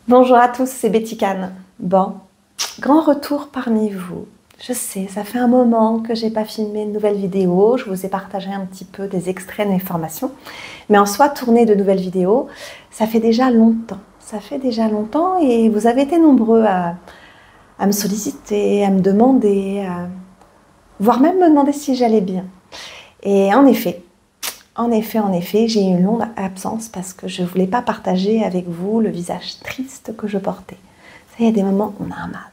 Bonjour à tous, c'est Betty Kahn. Bon, grand retour parmi vous. Je sais, ça fait un moment que j'ai pas filmé une nouvelle vidéo. Je vous ai partagé un petit peu des extraits de mes formations. Mais en soi, tourner de nouvelles vidéos, ça fait déjà longtemps. Ça fait déjà longtemps et vous avez été nombreux à me solliciter, à me demander, voire même me demander si j'allais bien. Et en effet, j'ai eu une longue absence parce que je ne voulais pas partager avec vous le visage triste que je portais. Vous savez, il y a des moments où on a un masque.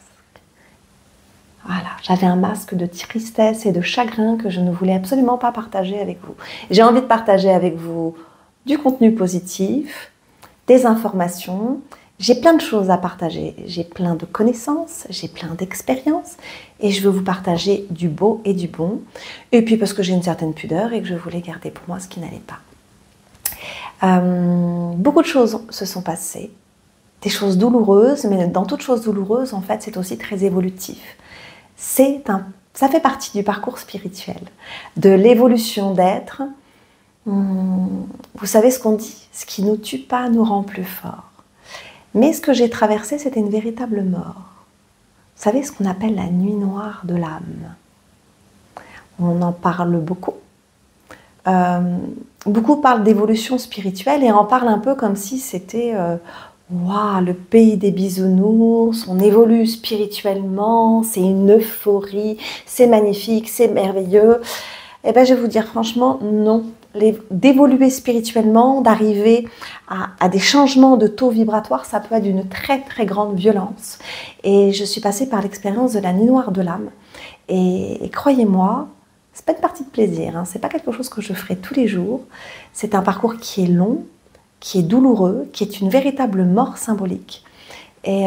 Voilà, j'avais un masque de tristesse et de chagrin que je ne voulais absolument pas partager avec vous. J'ai envie de partager avec vous du contenu positif, des informations. J'ai plein de choses à partager. J'ai plein de connaissances, j'ai plein d'expériences et je veux vous partager du beau et du bon. Et puis parce que j'ai une certaine pudeur et que je voulais garder pour moi ce qui n'allait pas. Beaucoup de choses se sont passées, des choses douloureuses, mais dans toute chose douloureuse, en fait, c'est aussi très évolutif. Ça fait partie du parcours spirituel, de l'évolution d'être. Vous savez ce qu'on dit, ce qui ne nous tue pas nous rend plus forts. Mais ce que j'ai traversé, c'était une véritable mort. Vous savez ce qu'on appelle la nuit noire de l'âme. On en parle beaucoup. Beaucoup parlent d'évolution spirituelle et en parlent un peu comme si c'était waouh, le pays des bisounours, on évolue spirituellement, c'est une euphorie, c'est magnifique, c'est merveilleux. Eh bien, je vais vous dire franchement, non. D'évoluer spirituellement, d'arriver à des changements de taux vibratoire, ça peut être d'une très très grande violence. Et je suis passée par l'expérience de la nuit noire de l'âme. Et croyez-moi, c'est pas une partie de plaisir, hein. C'est pas quelque chose que je ferai tous les jours. C'est un parcours qui est long, qui est douloureux, qui est une véritable mort symbolique. Et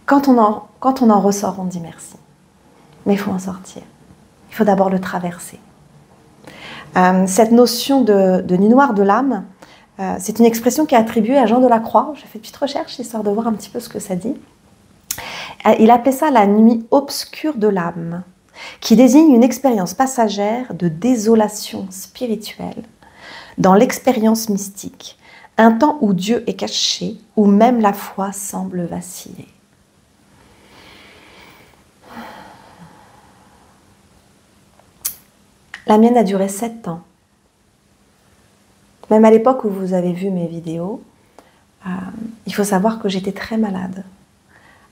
quand on en ressort, on dit merci. Mais il faut en sortir. Il faut d'abord le traverser. Cette notion de nuit noire de l'âme, c'est une expression qui est attribuée à Jean de la Croix. J'ai fait une petite recherche histoire de voir un petit peu ce que ça dit. Il appelait ça la nuit obscure de l'âme, qui désigne une expérience passagère de désolation spirituelle dans l'expérience mystique, un temps où Dieu est caché, où même la foi semble vaciller. La mienne a duré 7 ans. Même à l'époque où vous avez vu mes vidéos, il faut savoir que j'étais très malade.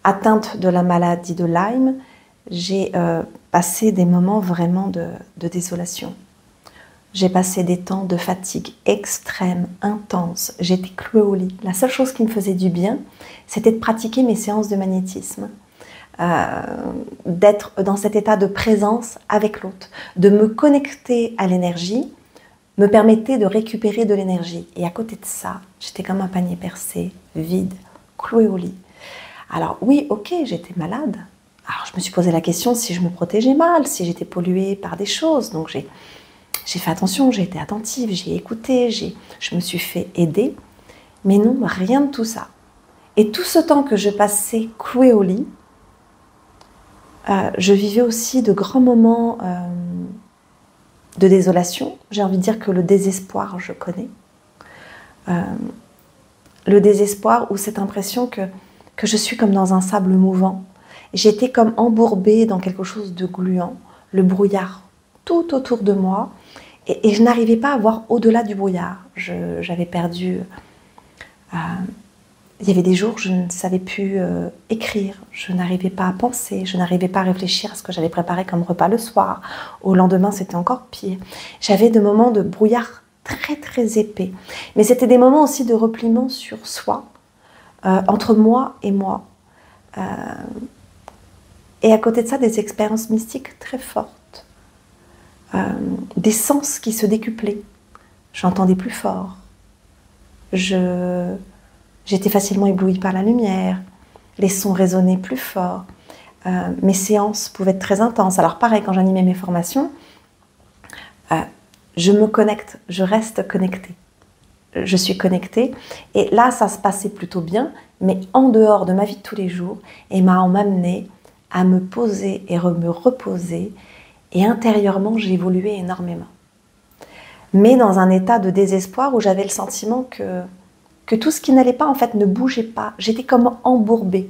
Atteinte de la maladie de Lyme, j'ai passé des moments vraiment de désolation. J'ai passé des temps de fatigue extrême, intense. J'étais clouée au lit. La seule chose qui me faisait du bien, c'était de pratiquer mes séances de magnétisme. D'être dans cet état de présence avec l'autre, de me connecter à l'énergie, me permettait de récupérer de l'énergie. Et à côté de ça, j'étais comme un panier percé, vide, clouée au lit. Alors oui, ok, j'étais malade. Alors je me suis posé la question si je me protégeais mal, si j'étais polluée par des choses. Donc j'ai fait attention, j'ai été attentive, j'ai écouté, je me suis fait aider. Mais non, rien de tout ça. Et tout ce temps que je passais clouée au lit, je vivais aussi de grands moments de désolation. J'ai envie de dire que le désespoir, je connais. Le désespoir ou cette impression que je suis comme dans un sable mouvant. J'étais comme embourbée dans quelque chose de gluant, le brouillard tout autour de moi. Et je n'arrivais pas à voir au-delà du brouillard. J'avais perdu... il y avait des jours où je ne savais plus écrire, je n'arrivais pas à penser, je n'arrivais pas à réfléchir à ce que j'avais préparé comme repas le soir. Au lendemain, c'était encore pire. J'avais des moments de brouillard très très épais. Mais c'était des moments aussi de repliement sur soi, entre moi et moi. Et à côté de ça, des expériences mystiques très fortes. Des sens qui se décuplaient. J'entendais plus fort. J'étais facilement éblouie par la lumière, les sons résonnaient plus fort, mes séances pouvaient être très intenses. Alors pareil, quand j'animais mes formations, je me connecte, je reste connectée. Je suis connectée et là, ça se passait plutôt bien, mais en dehors de ma vie de tous les jours, et on m'amenait à me poser et me reposer et intérieurement, j'ai évolué énormément. Mais dans un état de désespoir où j'avais le sentiment que que tout ce qui n'allait pas, en fait, ne bougeait pas. J'étais comme embourbée.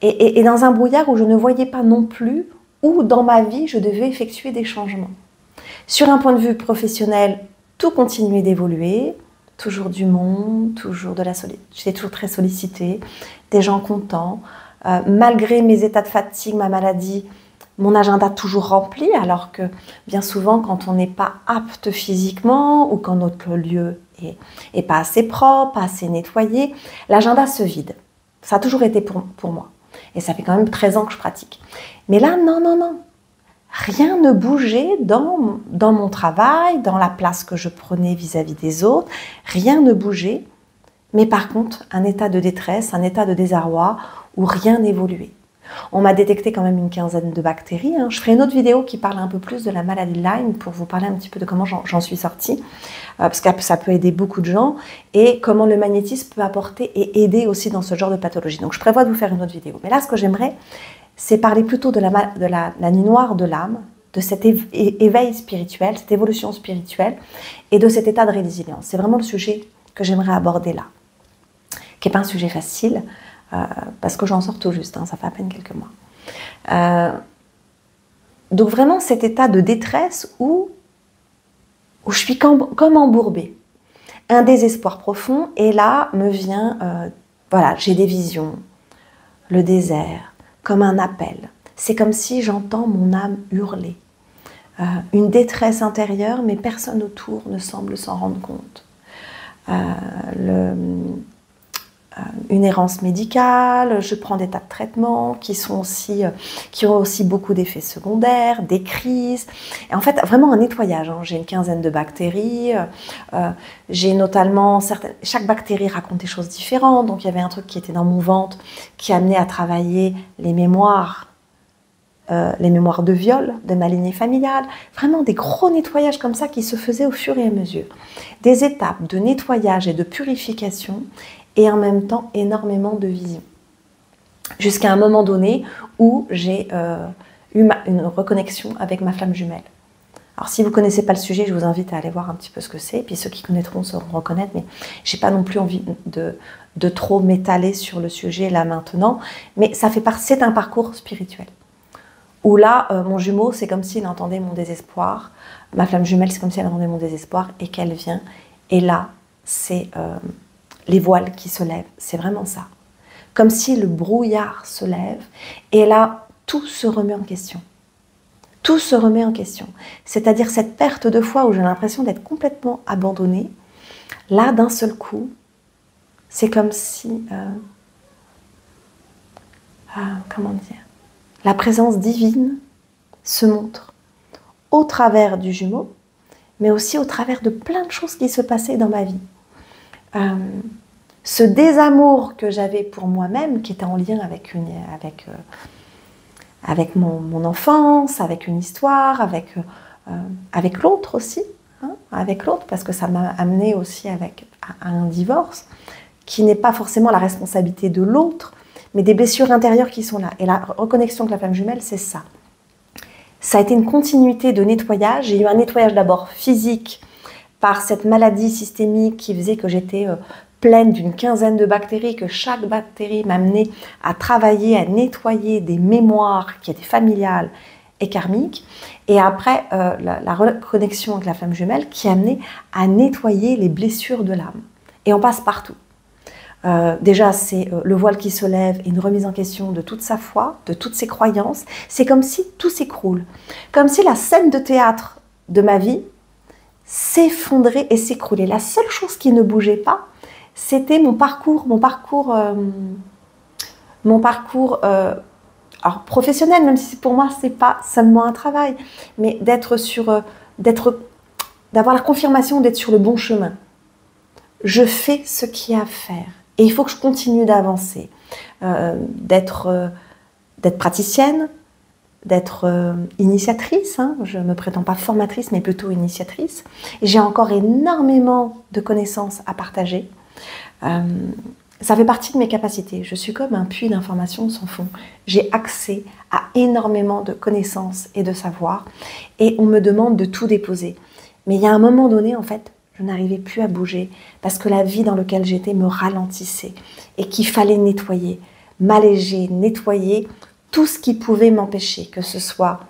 Et dans un brouillard où je ne voyais pas non plus où, dans ma vie, je devais effectuer des changements. Sur un point de vue professionnel, tout continuait d'évoluer. Toujours du monde, toujours de la sollicité. J'étais toujours très sollicitée, des gens contents. Malgré mes états de fatigue, ma maladie, mon agenda toujours rempli, alors que bien souvent, quand on n'est pas apte physiquement ou quand notre lieu est pas assez propre, pas assez nettoyé, l'agenda se vide. Ça a toujours été pour moi. Et ça fait quand même 13 ans que je pratique. Mais là, non, non, non. Rien ne bougeait dans mon travail, dans la place que je prenais vis-à-vis des autres. Rien ne bougeait. Mais par contre, un état de détresse, un état de désarroi où rien n'évoluait. On m'a détecté quand même une quinzaine de bactéries. Je ferai une autre vidéo qui parle un peu plus de la maladie de Lyme pour vous parler un petit peu de comment j'en suis sortie. Parce que ça peut aider beaucoup de gens et comment le magnétisme peut apporter et aider aussi dans ce genre de pathologie. Donc je prévois de vous faire une autre vidéo. Mais là, ce que j'aimerais, c'est parler plutôt de la nuit noire de l'âme, de cet éveil spirituel, cette évolution spirituelle et de cet état de résilience. C'est vraiment le sujet que j'aimerais aborder là, qui n'est pas un sujet facile, parce que j'en sors tout juste, ça fait à peine quelques mois. Donc vraiment cet état de détresse où je suis comme embourbée, un désespoir profond, et là me vient, voilà, j'ai des visions, le désert, comme un appel. C'est comme si j'entends mon âme hurler. Une détresse intérieure, mais personne autour ne semble s'en rendre compte. Une errance médicale, je prends des tas de traitements qui ont aussi beaucoup d'effets secondaires, des crises. Et en fait, vraiment un nettoyage. J'ai une quinzaine de bactéries. J'ai notamment chaque bactérie raconte des choses différentes. Donc il y avait un truc qui était dans mon ventre qui amenait à travailler les mémoires de viol de ma lignée familiale. Vraiment des gros nettoyages comme ça qui se faisaient au fur et à mesure. Des étapes de nettoyage et de purification, et en même temps énormément de vision. Jusqu'à un moment donné où j'ai eu une reconnexion avec ma flamme jumelle. Alors si vous ne connaissez pas le sujet, je vous invite à aller voir un petit peu ce que c'est, puis ceux qui connaîtront sauront reconnaître, mais je n'ai pas non plus envie de trop m'étaler sur le sujet là maintenant, mais c'est un parcours spirituel. Où là, mon jumeau, c'est comme s'il entendait mon désespoir, ma flamme jumelle, c'est comme si elle entendait mon désespoir et qu'elle vient, et là, c'est les voiles qui se lèvent, c'est vraiment ça. Comme si le brouillard se lève et là, tout se remet en question. Tout se remet en question. C'est-à-dire cette perte de foi où j'ai l'impression d'être complètement abandonnée. Là, d'un seul coup, c'est comme si... comment dire, la présence divine se montre au travers du jumeau, mais aussi au travers de plein de choses qui se passaient dans ma vie. Ce désamour que j'avais pour moi-même, qui était en lien avec mon enfance, avec une histoire, avec l'autre aussi, avec l'autre, parce que ça m'a amené aussi à un divorce, qui n'est pas forcément la responsabilité de l'autre, mais des blessures intérieures qui sont là. Et la reconnexion avec la flamme jumelle, c'est ça. Ça a été une continuité de nettoyage. J'ai eu un nettoyage d'abord physique, par cette maladie systémique qui faisait que j'étais pleine d'une quinzaine de bactéries, que chaque bactérie m'amenait à travailler, à nettoyer des mémoires qui étaient familiales et karmiques. Et après, la reconnexion avec la flamme jumelle qui amenait à nettoyer les blessures de l'âme. Et on passe partout. Déjà, c'est le voile qui se lève et une remise en question de toute sa foi, de toutes ses croyances. C'est comme si tout s'écroule. Comme si la scène de théâtre de ma vie s'effondrer et s'écrouler. La seule chose qui ne bougeait pas, c'était mon parcours alors professionnel, même si pour moi c'est pas seulement un travail, mais d'avoir la confirmation d'être sur le bon chemin. Je fais ce qu'il y a à faire et il faut que je continue d'avancer, d'être praticienne, d'être initiatrice, je ne me prétends pas formatrice, mais plutôt initiatrice. Et j'ai encore énormément de connaissances à partager. Ça fait partie de mes capacités. Je suis comme un puits d'informations sans fond. J'ai accès à énormément de connaissances et de savoir. Et on me demande de tout déposer. Mais il y a un moment donné, en fait, Je n'arrivais plus à bouger parce que la vie dans laquelle j'étais me ralentissait et qu'il fallait nettoyer, m'alléger, nettoyer tout ce qui pouvait m'empêcher, que ce soit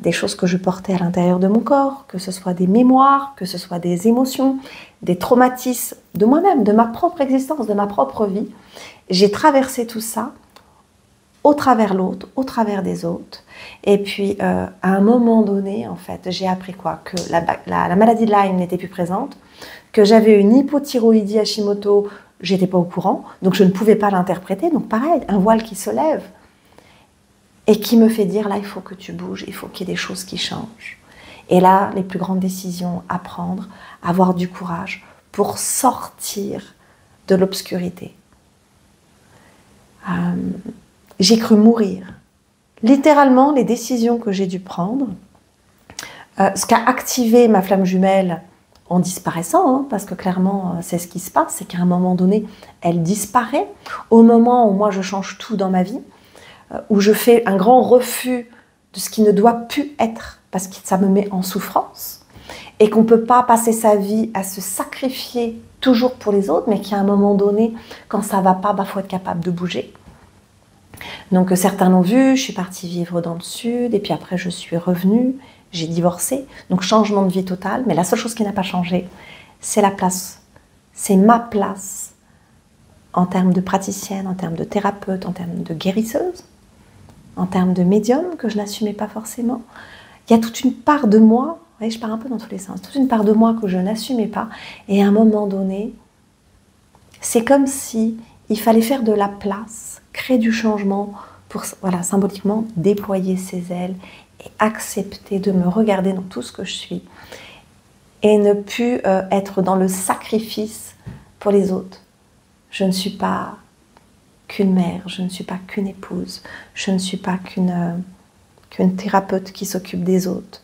des choses que je portais à l'intérieur de mon corps, que ce soit des mémoires, que ce soit des émotions, des traumatismes de moi-même, de ma propre existence, de ma propre vie. J'ai traversé tout ça au travers l'autre, au travers des autres. Et puis, à un moment donné, en fait, j'ai appris quoi? Que la maladie de Lyme n'était plus présente, que j'avais une hypothyroïdie Hashimoto, j'étais pas au courant, donc je ne pouvais pas l'interpréter. Donc pareil, un voile qui se lève et qui me fait dire, là, il faut que tu bouges, il faut qu'il y ait des choses qui changent. Et là, les plus grandes décisions à prendre, avoir du courage pour sortir de l'obscurité. J'ai cru mourir. Littéralement, les décisions que j'ai dû prendre, ce qu'a activé ma flamme jumelle en disparaissant, parce que clairement, c'est ce qui se passe, c'est qu'à un moment donné, elle disparaît. Au moment où moi, je change tout dans ma vie, où je fais un grand refus de ce qui ne doit plus être, parce que ça me met en souffrance, et qu'on ne peut pas passer sa vie à se sacrifier toujours pour les autres, mais qu'à un moment donné, quand ça ne va pas, il faut être capable de bouger. Donc certains l'ont vu, je suis partie vivre dans le sud, et puis après je suis revenue, j'ai divorcé, donc changement de vie total, mais la seule chose qui n'a pas changé, c'est la place, c'est ma place en termes de praticienne, en termes de thérapeute, en termes de guérisseuse, en termes de médium, que je n'assumais pas forcément. Il y a toute une part de moi, vous voyez, je pars un peu dans tous les sens, toute une part de moi que je n'assumais pas, et à un moment donné, c'est comme si il fallait faire de la place, créer du changement pour, voilà, symboliquement, déployer ses ailes et accepter de me regarder dans tout ce que je suis et ne plus être dans le sacrifice pour les autres. Je ne suis pas qu'une mère, je ne suis pas qu'une épouse, je ne suis pas qu'une thérapeute qui s'occupe des autres.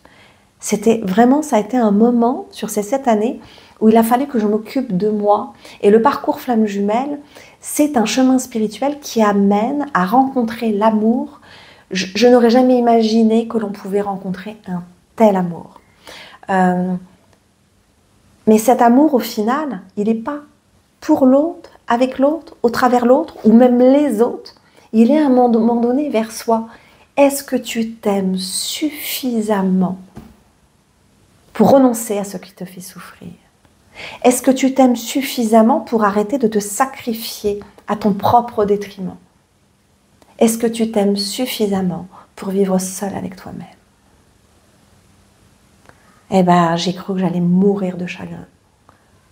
C'était vraiment, ça a été un moment sur ces 7 années où il a fallu que je m'occupe de moi. Et le parcours Flamme Jumelle, c'est un chemin spirituel qui amène à rencontrer l'amour. Je n'aurais jamais imaginé que l'on pouvait rencontrer un tel amour. Mais cet amour, au final, il n'est pas pour l'autre, avec l'autre, au travers l'autre, ou même les autres. Il est à un moment donné vers soi. Est-ce que tu t'aimes suffisamment pour renoncer à ce qui te fait souffrir? Est-ce que tu t'aimes suffisamment pour arrêter de te sacrifier à ton propre détriment? Est-ce que tu t'aimes suffisamment pour vivre seul avec toi-même? Eh bien, j'ai cru que j'allais mourir de chagrin,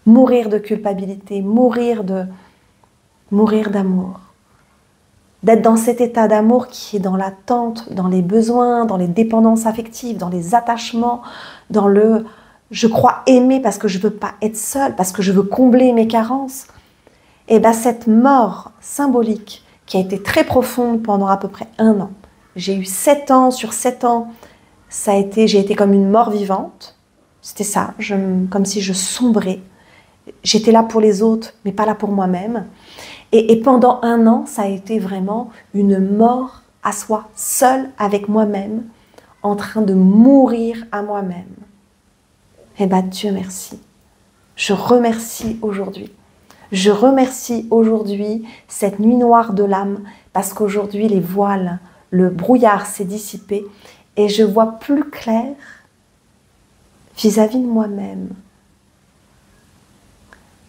mourir de culpabilité, mourir d'amour. D'être dans cet état d'amour qui est dans l'attente, dans les besoins, dans les dépendances affectives, dans les attachements, dans le « je crois aimer parce que je ne veux pas être seule, parce que je veux combler mes carences ». Et bien cette mort symbolique qui a été très profonde pendant à peu près 1 an. J'ai eu 7 ans, sur 7 ans, j'ai été comme une mort vivante. C'était ça, comme si je sombrais. J'étais là pour les autres, mais pas là pour moi-même. Et pendant 1 an, ça a été vraiment une mort à soi, seule avec moi-même, en train de mourir à moi-même. Eh bien, Dieu merci. Je remercie aujourd'hui. Je remercie aujourd'hui cette nuit noire de l'âme, parce qu'aujourd'hui, les voiles, le brouillard s'est dissipé et je vois plus clair vis-à-vis de moi-même.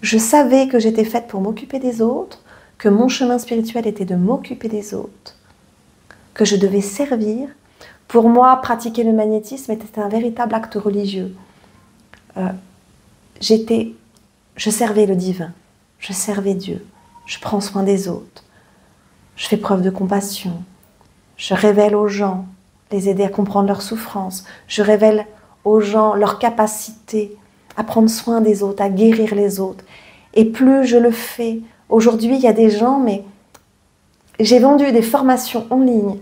Je savais que j'étais faite pour m'occuper des autres, que mon chemin spirituel était de m'occuper des autres, que je devais servir. Pour moi, pratiquer le magnétisme était un véritable acte religieux. Je servais le divin, je servais Dieu, je prends soin des autres, je fais preuve de compassion, je révèle aux gens, les aider à comprendre leurs souffrances, je révèle aux gens leur capacité à prendre soin des autres, à guérir les autres. Et plus je le fais, aujourd'hui il y a des gens, mais j'ai vendu des formations en ligne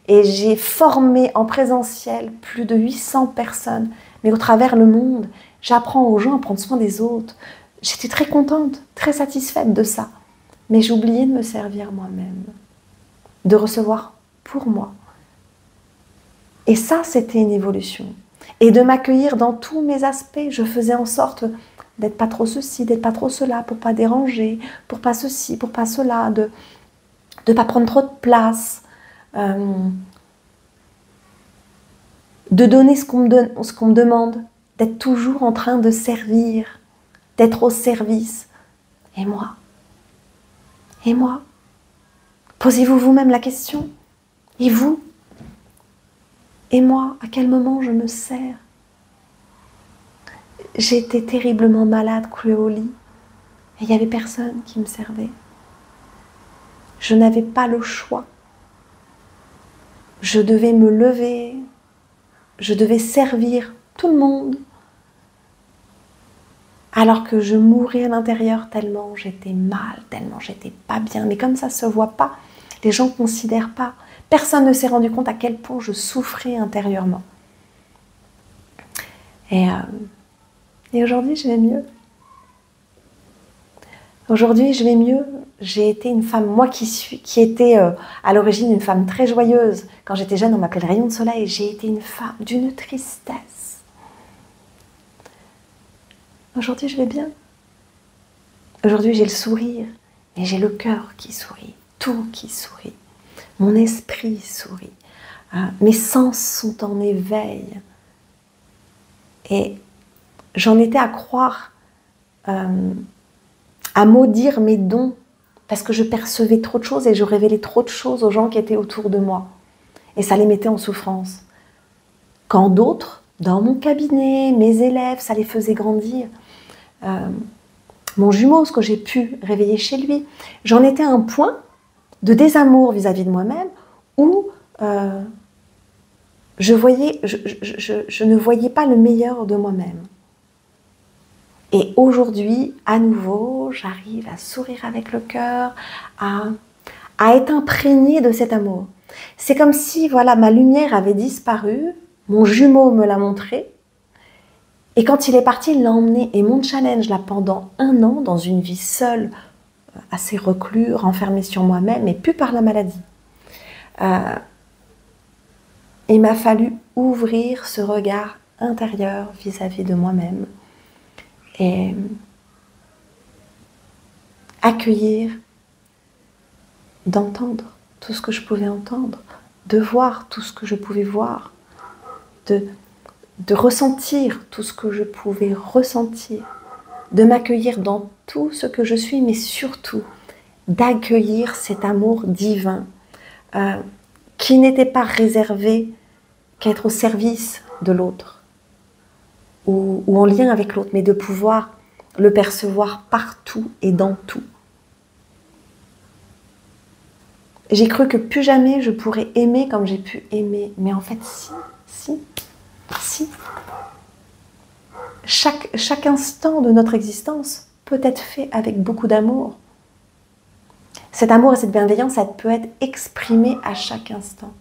et j'ai formé en présentiel plus de 800 personnes, mais au travers le monde, j'apprends aux gens à prendre soin des autres. J'étais très contente, très satisfaite de ça, mais j'oubliais de me servir moi-même, de recevoir pour moi. Et ça, c'était une évolution. et de m'accueillir dans tous mes aspects. Je faisais en sorte d'être pas trop ceci, d'être pas trop cela, pour pas déranger, pour pas ceci, pour pas cela, de pas prendre trop de place, de donner ce qu'on me demande, d'être toujours en train de servir, d'être au service. Et moi? Et moi? Posez-vous vous-même la question. Et vous? Et moi, à quel moment je me sers? J'ai été terriblement malade, clouée au lit, et il n'y avait personne qui me servait. Je n'avais pas le choix. Je devais me lever, je devais servir tout le monde, alors que je mourais à l'intérieur tellement j'étais mal, tellement j'étais pas bien. Mais comme ça ne se voit pas, les gens ne considèrent pas. Personne ne s'est rendu compte à quel point je souffrais intérieurement. Et aujourd'hui, je vais mieux. Aujourd'hui, je vais mieux. J'ai été une femme, moi qui étais à l'origine une femme très joyeuse. Quand j'étais jeune, on m'appelait le rayon de soleil. J'ai été une femme d'une tristesse. Aujourd'hui, je vais bien. Aujourd'hui, j'ai le sourire, mais j'ai le cœur qui sourit, tout qui sourit. Mon esprit sourit. Mes sens sont en éveil. Et j'en étais à croire, à maudire mes dons, parce que je percevais trop de choses et je révélais trop de choses aux gens qui étaient autour de moi. Et ça les mettait en souffrance. Quand d'autres, dans mon cabinet, mes élèves, ça les faisait grandir. Mon jumeau, ce que j'ai pu réveiller chez lui, j'en étais à un point de désamour vis-à-vis de moi-même où je ne voyais pas le meilleur de moi-même. Et aujourd'hui, à nouveau, j'arrive à sourire avec le cœur, à être imprégnée de cet amour. C'est comme si, voilà, ma lumière avait disparu, mon jumeau me l'a montré, et quand il est parti, il l'a emmené. Et mon challenge, là, pendant 1 an, dans une vie seule, assez reclus, renfermée sur moi-même, et plus par la maladie, il m'a fallu ouvrir ce regard intérieur vis-à-vis de moi-même et accueillir, d'entendre tout ce que je pouvais entendre, de voir tout ce que je pouvais voir, de ressentir tout ce que je pouvais ressentir, de m'accueillir dans tout ce que je suis, mais surtout d'accueillir cet amour divin qui n'était pas réservé qu'à être au service de l'autre ou en lien avec l'autre, mais de pouvoir le percevoir partout et dans tout. J'ai cru que plus jamais je pourrais aimer comme j'ai pu aimer, mais en fait si. Chaque instant de notre existence peut être fait avec beaucoup d'amour. Cet amour et cette bienveillance, ça peut être exprimé à chaque instant.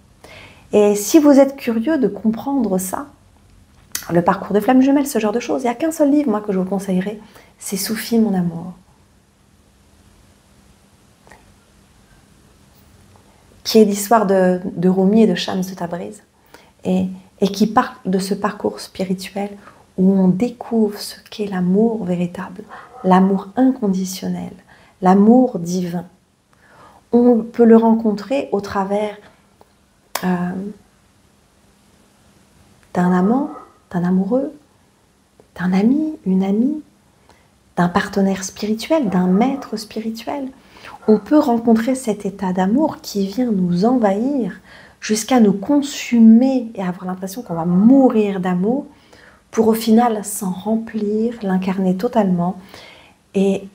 Et si vous êtes curieux de comprendre ça, le parcours de flamme jumelle, ce genre de choses, il n'y a qu'un seul livre, moi, que je vous conseillerais, c'est Soufi, mon amour. Qui est l'histoire de Rumi et de Shams de Tabriz. Et qui parle de ce parcours spirituel où on découvre ce qu'est l'amour véritable, l'amour inconditionnel, l'amour divin. On peut le rencontrer au travers d'un amant, d'un amoureux, d'un ami, une amie, d'un partenaire spirituel, d'un maître spirituel. On peut rencontrer cet état d'amour qui vient nous envahir jusqu'à nous consumer et avoir l'impression qu'on va mourir d'amour pour au final s'en remplir, l'incarner totalement et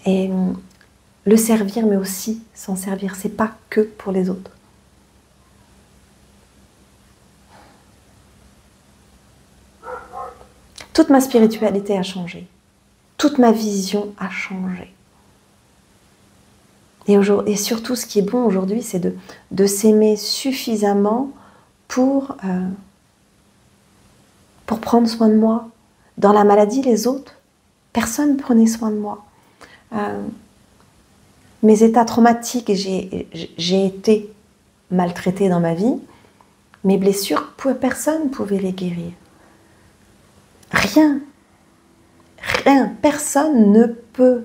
le servir, mais aussi s'en servir. C'est pas que pour les autres. Toute ma spiritualité a changé. Toute ma vision a changé. Et surtout, ce qui est bon aujourd'hui, c'est de s'aimer suffisamment pour prendre soin de moi. Dans la maladie, les autres, personne ne prenait soin de moi. Mes états traumatiques, j'ai été maltraitée dans ma vie. Mes blessures, personne ne pouvait les guérir. Rien. Rien. Personne ne peut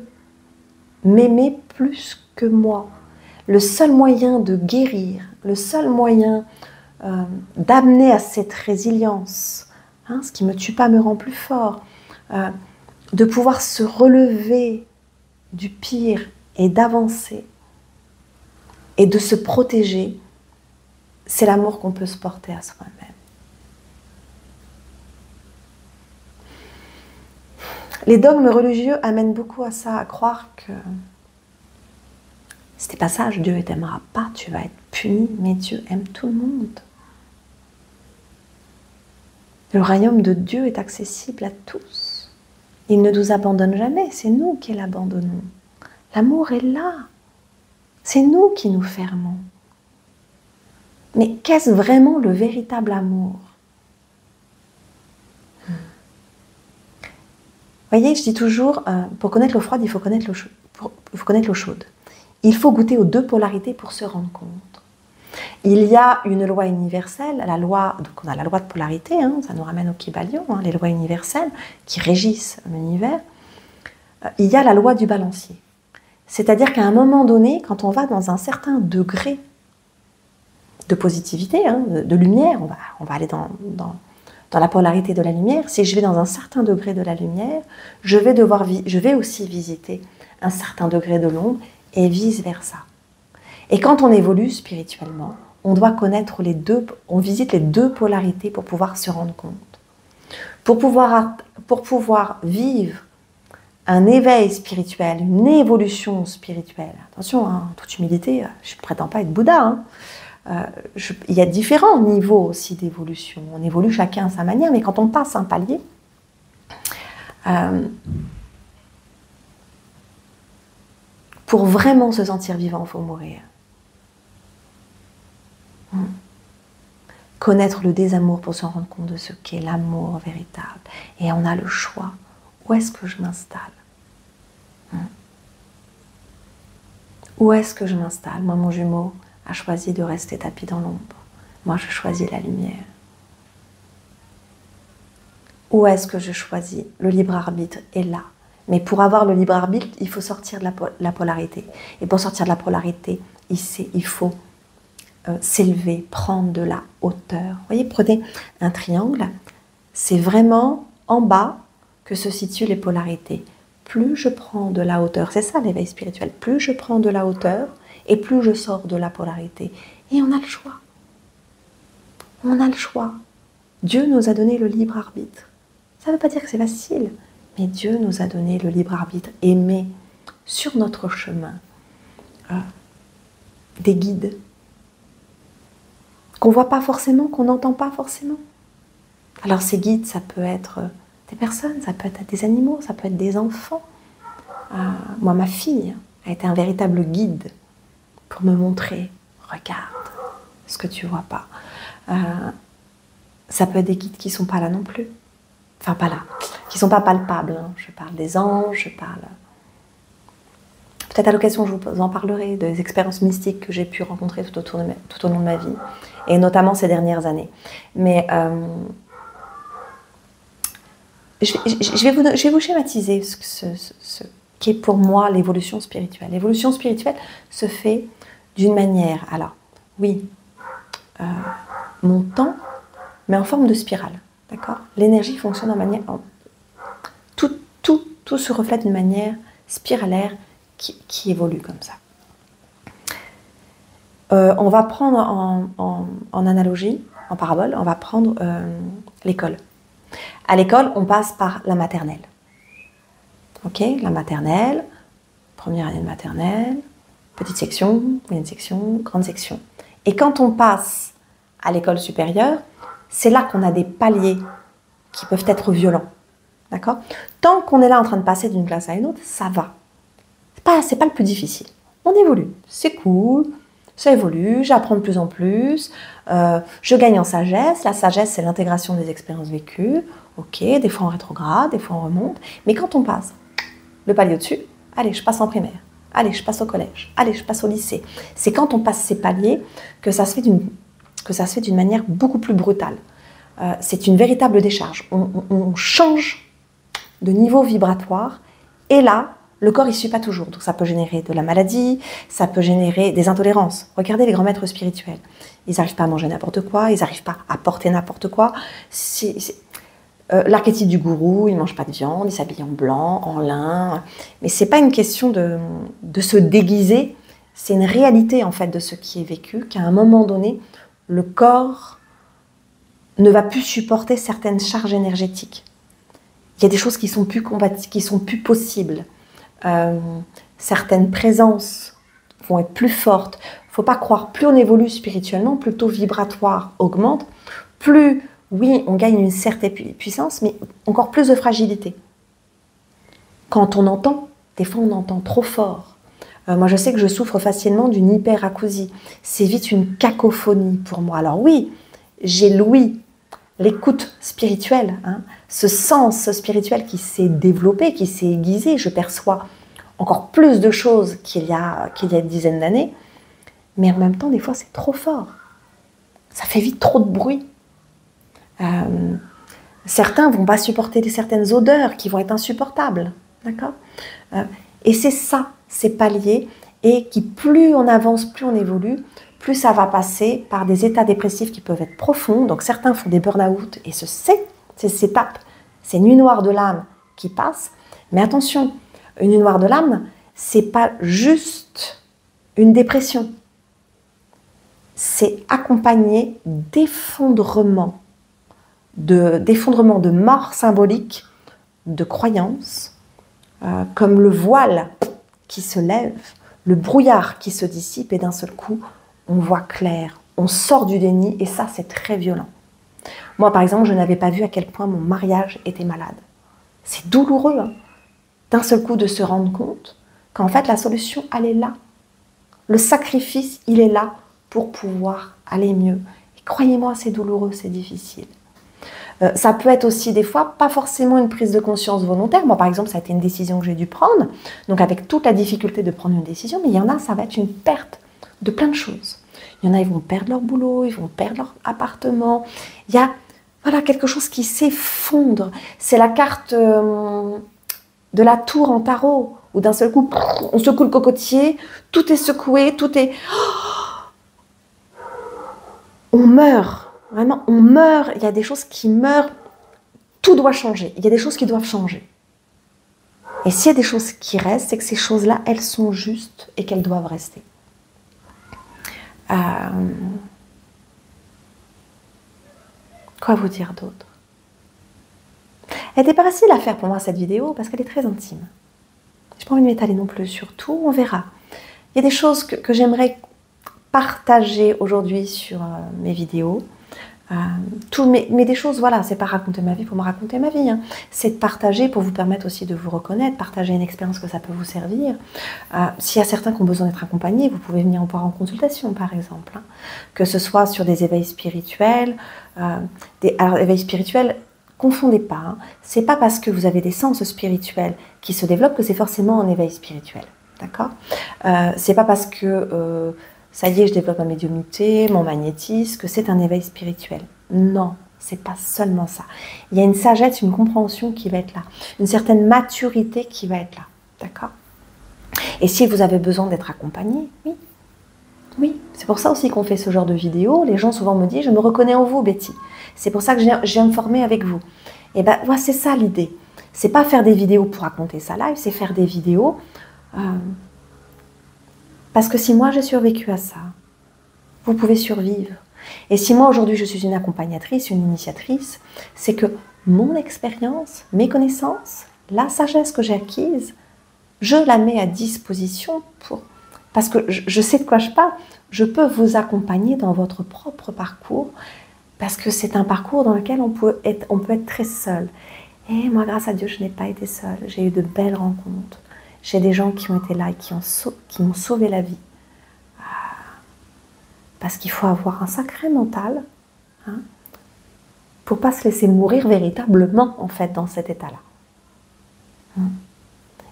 m'aimer plus que moi. Le seul moyen de guérir, le seul moyen d'amener à cette résilience, ce qui ne me tue pas me rend plus fort, de pouvoir se relever du pire et d'avancer et de se protéger, c'est l'amour qu'on peut se porter à soi-même. Les dogmes religieux amènent beaucoup à ça, à croire que si t'es pas sage, Dieu ne t'aimera pas, tu vas être puni, mais Dieu aime tout le monde. Le royaume de Dieu est accessible à tous. Il ne nous abandonne jamais, c'est nous qui l'abandonnons. L'amour est là. C'est nous qui nous fermons. Mais qu'est-ce vraiment le véritable amour? Vous voyez, je dis toujours, pour connaître l'eau froide, il faut connaître l'eau chaude. Il faut goûter aux deux polarités pour se rendre compte. Il y a une loi universelle, donc on a la loi de polarité, ça nous ramène au Kybalion, les lois universelles qui régissent l'univers. Il y a la loi du balancier. C'est-à-dire qu'à un moment donné, quand on va dans un certain degré de positivité, de lumière, on va aller dans la polarité de la lumière. Si je vais dans un certain degré de la lumière, je vais aussi visiter un certain degré de l'ombre et vice-versa. Et quand on évolue spirituellement, on doit connaître on visite les deux polarités pour pouvoir se rendre compte. Pour pouvoir vivre un éveil spirituel, une évolution spirituelle. Attention, en toute humilité, je ne prétends pas être Bouddha. Il y a différents niveaux aussi d'évolution. On évolue chacun à sa manière, mais quand on passe un palier, pour vraiment se sentir vivant, il faut mourir. Connaître le désamour pour se rendre compte de ce qu'est l'amour véritable. Et on a le choix. Où est-ce que je m'installe? Où est-ce que je m'installe? Moi, mon jumeau a choisi de rester tapis dans l'ombre. Moi, je choisis la lumière. Où est-ce que je choisis? Le libre arbitre est là. Mais pour avoir le libre arbitre, il faut sortir de la polarité. Et pour sortir de la polarité, il faut s'élever, prendre de la hauteur. Vous voyez, prenez un triangle. C'est vraiment en bas que se situent les polarités. Plus je prends de la hauteur, c'est ça l'éveil spirituel, plus je prends de la hauteur et plus je sors de la polarité. Et on a le choix. On a le choix. Dieu nous a donné le libre arbitre. Ça ne veut pas dire que c'est facile, mais Dieu nous a donné le libre arbitre et met sur notre chemin des guides qu'on ne voit pas forcément, qu'on n'entend pas forcément. Alors ces guides, ça peut être des personnes, ça peut être des animaux, ça peut être des enfants. Moi, ma fille a été un véritable guide pour me montrer, regarde ce que tu ne vois pas. Ça peut être des guides qui ne sont pas là non plus. Enfin, pas là, qui ne sont pas palpables. Je parle des anges, je parle... Peut-être à l'occasion, je vous en parlerai des expériences mystiques que j'ai pu rencontrer tout au long de ma vie, et notamment ces dernières années. Mais je vais vous schématiser ce qu'est pour moi l'évolution spirituelle. L'évolution spirituelle se fait d'une manière, alors oui, montant, mais en forme de spirale. D'accord ? L'énergie fonctionne en manière... Tout se reflète d'une manière spiralaire qui évolue comme ça. On va prendre en analogie, en parabole, on va prendre l'école. À l'école, on passe par la maternelle. Ok ? La maternelle, première année de maternelle, petite section, moyenne section, grande section. Et quand on passe à l'école supérieure, c'est là qu'on a des paliers qui peuvent être violents. D'accord ? Tant qu'on est là en train de passer d'une classe à une autre, ça va. C'est pas le plus difficile. On évolue. C'est cool, ça évolue, j'apprends de plus en plus, je gagne en sagesse. La sagesse, c'est l'intégration des expériences vécues. Ok, des fois on rétrograde, des fois on remonte. Mais quand on passe le palier au-dessus, allez, je passe en primaire. Allez, je passe au collège. Allez, je passe au lycée. C'est quand on passe ces paliers que ça se fait que ça se fait d'une manière beaucoup plus brutale. C'est une véritable décharge. On change de niveau vibratoire et là, le corps, il ne suit pas toujours. Donc ça peut générer de la maladie, ça peut générer des intolérances. Regardez les grands maîtres spirituels. Ils n'arrivent pas à manger n'importe quoi, ils n'arrivent pas à porter n'importe quoi. L'archétype du gourou, il ne mange pas de viande, il s'habille en blanc, en lin. Mais ce n'est pas une question de se déguiser, c'est une réalité en fait de ce qui est vécu, qu'à un moment donné, le corps ne va plus supporter certaines charges énergétiques. Il y a des choses qui sont plus compatibles, qui sont plus possibles. Certaines présences vont être plus fortes. Il ne faut pas croire, plus on évolue spirituellement, plus le taux vibratoire augmente, plus, oui, on gagne une certaine puissance, mais encore plus de fragilité. Quand on entend, des fois on entend trop fort. Moi je sais que je souffre facilement d'une hyperacousie. C'est vite une cacophonie pour moi. Alors oui, j'ai l'ouïe, l'écoute spirituelle, hein, ce sens spirituel qui s'est développé, qui s'est aiguisé, je perçois encore plus de choses qu'il y a une dizaine d'années, mais en même temps, des fois, c'est trop fort. Ça fait vite trop de bruit. Certains ne vont pas supporter certaines odeurs qui vont être insupportables, d'accord ? Et c'est ça, ces paliers, et qui plus on avance, plus on évolue, plus ça va passer par des états dépressifs qui peuvent être profonds. Donc certains font des burn-out et ces étapes, ces nuits noires de l'âme qui passent. Mais attention, une nuit noire de l'âme, c'est pas juste une dépression. C'est accompagné d'effondrement, de mort symbolique, de croyances, comme le voile qui se lève, le brouillard qui se dissipe et d'un seul coup, on voit clair, on sort du déni et ça, c'est très violent. Moi, par exemple, je n'avais pas vu à quel point mon mariage était malade. C'est douloureux, hein, d'un seul coup de se rendre compte qu'en fait, la solution, elle est là. Le sacrifice, il est là pour pouvoir aller mieux. Et croyez-moi, c'est douloureux, c'est difficile. Ça peut être aussi des fois pas forcément une prise de conscience volontaire. Moi, par exemple, ça a été une décision que j'ai dû prendre, donc avec toute la difficulté de prendre une décision, mais il y en a, ça va être une perte de plein de choses. Il y en a, ils vont perdre leur boulot, ils vont perdre leur appartement. Il y a voilà, quelque chose qui s'effondre. C'est la carte de la tour en tarot, où d'un seul coup, on secoue le cocotier, tout est secoué, tout est... On meurt, vraiment, on meurt. Il y a des choses qui meurent, tout doit changer. Il y a des choses qui doivent changer. Et s'il y a des choses qui restent, c'est que ces choses-là, elles sont justes et qu'elles doivent rester. Quoi vous dire d'autre? Elle n'était pas facile à faire pour moi cette vidéo parce qu'elle est très intime. Je n'ai pas envie de m'étaler non plus sur tout, on verra. Il y a des choses que j'aimerais partager aujourd'hui sur mes vidéos. Mais des choses, voilà, c'est pas raconter ma vie pour me raconter ma vie, hein. C'est de partager pour vous permettre aussi de vous reconnaître, partager une expérience que ça peut vous servir. S'il y a certains qui ont besoin d'être accompagnés, vous pouvez venir en voir en consultation par exemple, hein. Que ce soit sur des éveils spirituels. Alors éveil spirituel, confondez pas, hein. C'est pas parce que vous avez des sens spirituels qui se développent que c'est forcément un éveil spirituel, d'accord? C'est pas parce que ça y est, je développe ma médiumnité, mon magnétisme, que c'est un éveil spirituel. Non, c'est pas seulement ça. Il y a une sagesse, une compréhension qui va être là, une certaine maturité qui va être là, d'accord? Et si vous avez besoin d'être accompagné, oui. Oui, c'est pour ça aussi qu'on fait ce genre de vidéos. Les gens souvent me disent, je me reconnais en vous, Betty. C'est pour ça que je viens me former avec vous. Et bien, voilà, c'est ça l'idée. C'est pas faire des vidéos pour raconter ça live, c'est faire des vidéos... Parce que si moi j'ai survécu à ça, vous pouvez survivre. Et si moi aujourd'hui je suis une accompagnatrice, une initiatrice, c'est que mon expérience, mes connaissances, la sagesse que j'ai acquise, je la mets à disposition parce que je sais de quoi je parle. Je peux vous accompagner dans votre propre parcours parce que c'est un parcours dans lequel on peut être très seul. Et moi, grâce à Dieu, je n'ai pas été seule. J'ai eu de belles rencontres. J'ai des gens qui ont été là et qui m'ont sauvé la vie. Parce qu'il faut avoir un sacré mental, hein, pour ne pas se laisser mourir véritablement, en fait, dans cet état-là.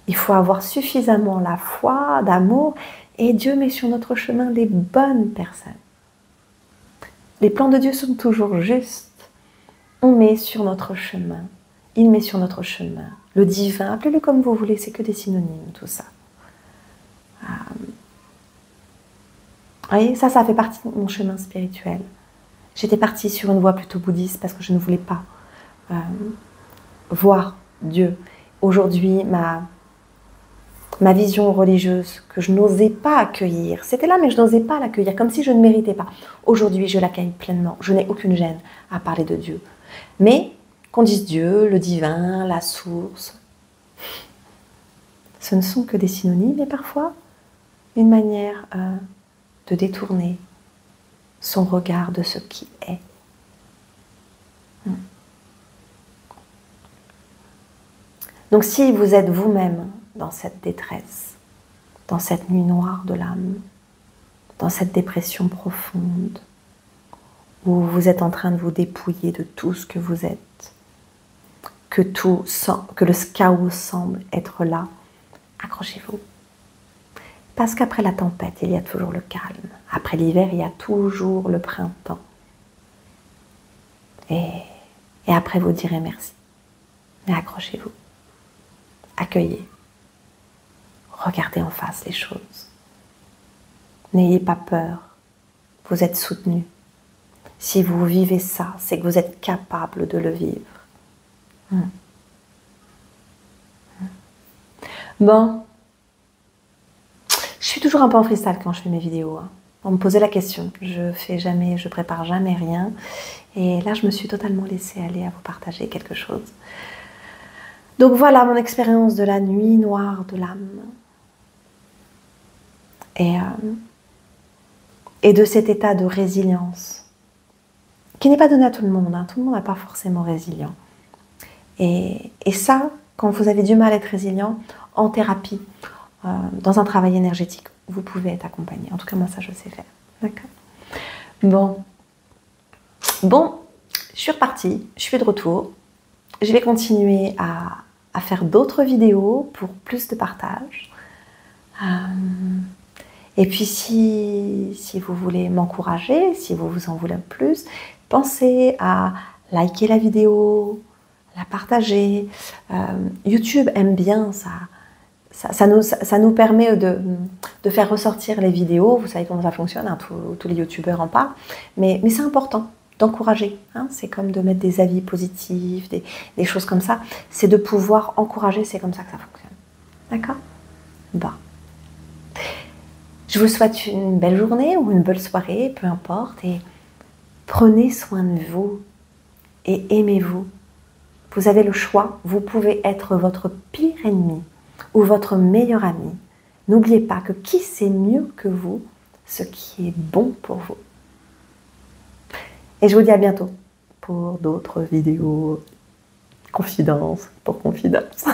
Il faut avoir suffisamment la foi, d'amour, et Dieu met sur notre chemin les bonnes personnes. Les plans de Dieu sont toujours justes. On met sur notre chemin. Il met sur notre chemin. Le divin, appelez-le comme vous voulez, c'est que des synonymes, tout ça. Vous voyez, ça fait partie de mon chemin spirituel. J'étais partie sur une voie plutôt bouddhiste parce que je ne voulais pas voir Dieu. Aujourd'hui, ma vision religieuse que je n'osais pas accueillir, c'était là mais je n'osais pas l'accueillir, comme si je ne méritais pas. Aujourd'hui, je l'accueille pleinement. Je n'ai aucune gêne à parler de Dieu. Mais qu'on dise Dieu, le divin, la source, ce ne sont que des synonymes et parfois une manière de détourner son regard de ce qui est. Donc si vous êtes vous-même dans cette détresse, dans cette nuit noire de l'âme, dans cette dépression profonde, où vous êtes en train de vous dépouiller de tout ce que vous êtes, que le chaos semble être là, accrochez-vous. Parce qu'après la tempête, il y a toujours le calme. Après l'hiver, il y a toujours le printemps. Et après, vous direz merci. Mais accrochez-vous. Accueillez. Regardez en face les choses. N'ayez pas peur. Vous êtes soutenu. Si vous vivez ça, c'est que vous êtes capable de le vivre. Bon. Je suis toujours un peu en freestyle quand je fais mes vidéos. On me posait la question. Je prépare jamais rien. Et là, je me suis totalement laissée aller à vous partager quelque chose. Donc voilà mon expérience de la nuit noire de l'âme. Et de cet état de résilience qui n'est pas donné à tout le monde. Tout le monde n'est pas forcément résilient. Et ça, quand vous avez du mal à être résilient, en thérapie, dans un travail énergétique, vous pouvez être accompagné. En tout cas, moi, ça, je sais faire. D'accord ? Bon, je suis repartie. Je suis de retour. Je vais continuer à faire d'autres vidéos pour plus de partage. Et puis, si vous voulez m'encourager, si vous en voulez plus, pensez à liker la vidéo, la partager. YouTube aime bien ça. Ça nous permet de faire ressortir les vidéos. Vous savez comment ça fonctionne, tous les youtubeurs en parlent. Mais c'est important d'encourager. C'est comme de mettre des avis positifs, des choses comme ça. C'est de pouvoir encourager, c'est comme ça que ça fonctionne. D'accord ? Bon. Je vous souhaite une belle journée ou une belle soirée, peu importe. Et prenez soin de vous et aimez-vous. Vous avez le choix. Vous pouvez être votre pire ennemi ou votre meilleur ami. N'oubliez pas que qui sait mieux que vous ce qui est bon pour vous. Et je vous dis à bientôt pour d'autres vidéos confidences pour confidence.